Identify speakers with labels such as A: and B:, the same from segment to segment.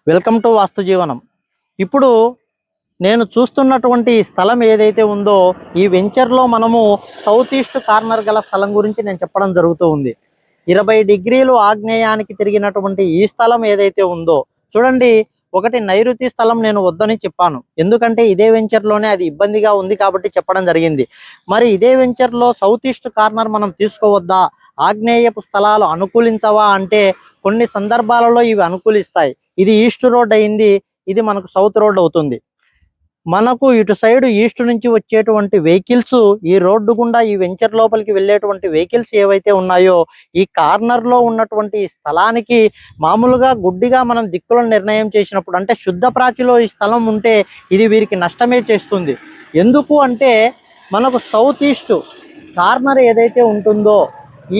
A: Welcome to వాస్తు జీవనం. ఇప్పుడు నేను చూస్తున్నటువంటి ఈ స్థలం ఏదైతే ఉందో ఈ వెంచర్లో మనము సౌత్ ఈస్ట్ కార్నర్ గల స్థలం గురించి నేను చెప్పడం జరుగుతూ ఉంది. 20 డిగ్రీలు ఆగ్నేయానికి తిరిగినటువంటి ఈ స్థలం ఏదైతే ఉందో చూడండి, ఒకటి నైరుతి స్థలం నేను వద్దని చెప్పాను, ఎందుకంటే ఇదే వెంచర్లోనే అది ఇబ్బందిగా ఉంది కాబట్టి చెప్పడం జరిగింది. మరి ఇదే వెంచర్లో సౌత్ ఈస్ట్ కార్నర్ మనం తీసుకోవద్దా, ఆగ్నేయపు స్థలాలు అనుకూలించవా అంటే కొన్ని సందర్భాలలో ఇవి అనుకూలిస్తాయి. ఇది ఈస్ట్ రోడ్ అయింది, ఇది మనకు సౌత్ రోడ్ అవుతుంది. మనకు ఇటు సైడ్ ఈస్ట్ నుంచి వచ్చేటువంటి వెహికల్స్ ఈ రోడ్డు గుండా ఈ వెంచర్ లోపలికి వెళ్ళేటువంటి వెహికల్స్ ఏవైతే ఉన్నాయో ఈ కార్నర్లో ఉన్నటువంటి స్థలానికి మామూలుగా గుడ్డిగా మనం దిక్కులను నిర్ణయం చేసినప్పుడు, అంటే శుద్ధ ప్రాచిలో ఈ స్థలం ఉంటే ఇది వీరికి నష్టమే చేస్తుంది. ఎందుకు అంటే మనకు సౌత్ ఈస్ట్ కార్నర్ ఏదైతే ఉంటుందో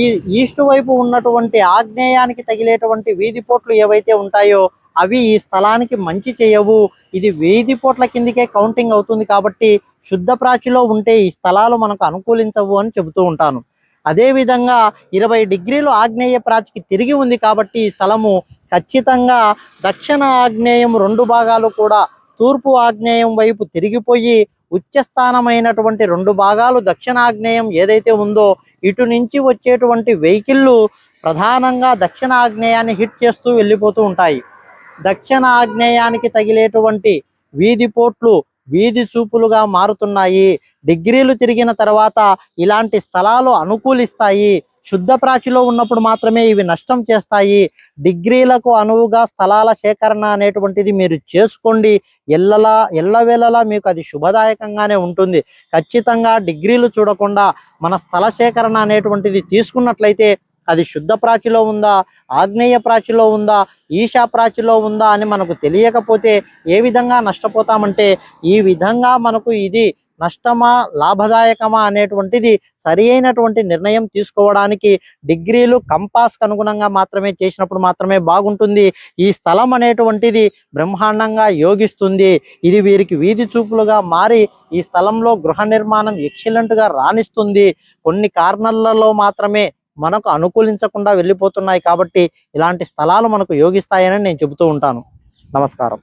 A: ఈ ఈస్ట్ వైపు ఉన్నటువంటి ఆగ్నేయానికి తగిలేటువంటి వీధి పోట్లు ఏవైతే ఉంటాయో అవి ఈ స్థలానికి మంచి చేయవు. ఇది వీధి పోట్ల కిందికే కౌంటింగ్ అవుతుంది కాబట్టి శుద్ధ ప్రాచిలో ఉంటే ఈ స్థలాలు మనకు అనుకూలించవు అని చెబుతూ ఉంటాను. అదేవిధంగా 20 డిగ్రీలు ఆగ్నేయ ప్రాచికి తిరిగి ఉంది కాబట్టి ఈ స్థలము ఖచ్చితంగా దక్షిణ ఆగ్నేయం 2 భాగాలు కూడా తూర్పు ఆగ్నేయం వైపు తిరిగిపోయి ఉచ్చస్థానమైనటువంటి 2 భాగాలు దక్షిణాగ్నేయం ఏదైతే ఉందో ఇటు నుంచి వచ్చేటువంటి వెహికల్లు ప్రధానంగా దక్షిణ ఆగ్నేయాన్ని హిట్ చేస్తూ వెళ్ళిపోతూ ఉంటాయి. దక్షిణ ఆగ్నేయానికి తగిలేటువంటి వీధి పోట్లు వీధి చూపులుగా మారుతున్నాయి. డిగ్రీలు తిరిగిన తర్వాత ఇలాంటి స్థలాలు అనుకూలిస్తాయి. శుద్ధ ప్రాచిలో ఉన్నప్పుడు మాత్రమే ఇవి నష్టం చేస్తాయి. డిగ్రీలకు అనువుగా స్థలాల సేకరణ అనేటువంటిది మీరు చేసుకోండి. ఎల్లవేళలా మీకు అది శుభదాయకంగానే ఉంటుంది. ఖచ్చితంగా డిగ్రీలు చూడకుండా మన స్థల సేకరణ అనేటువంటిది తీసుకున్నట్లయితే అది శుద్ధ ప్రాచిలో ఉందా, ఆగ్నేయ ప్రాచిలో ఉందా, ఈశా ప్రాచిలో ఉందా అని మనకు తెలియకపోతే ఏ విధంగా నష్టపోతామంటే ఈ విధంగా మనకు ఇది నష్టమా లాభదాయకమా అనేటువంటిది సరి అయినటువంటి నిర్ణయం తీసుకోవడానికి డిగ్రీలు కంపాస్కి అనుగుణంగా మాత్రమే చేసినప్పుడు మాత్రమే బాగుంటుంది. ఈ స్థలం అనేటువంటిది బ్రహ్మాండంగా యోగిస్తుంది. ఇది వీరికి వీధి చూపులుగా మారి ఈ స్థలంలో గృహ నిర్మాణం ఎక్సలెంట్గా రాణిస్తుంది. కొన్ని కార్నర్లలో మాత్రమే మనకు అనుకూలించకుండా వెళ్ళిపోతున్నాయి కాబట్టి ఇలాంటి స్థలాలు మనకు యోగిస్తాయని నేను చెబుతూ ఉంటాను. నమస్కారం.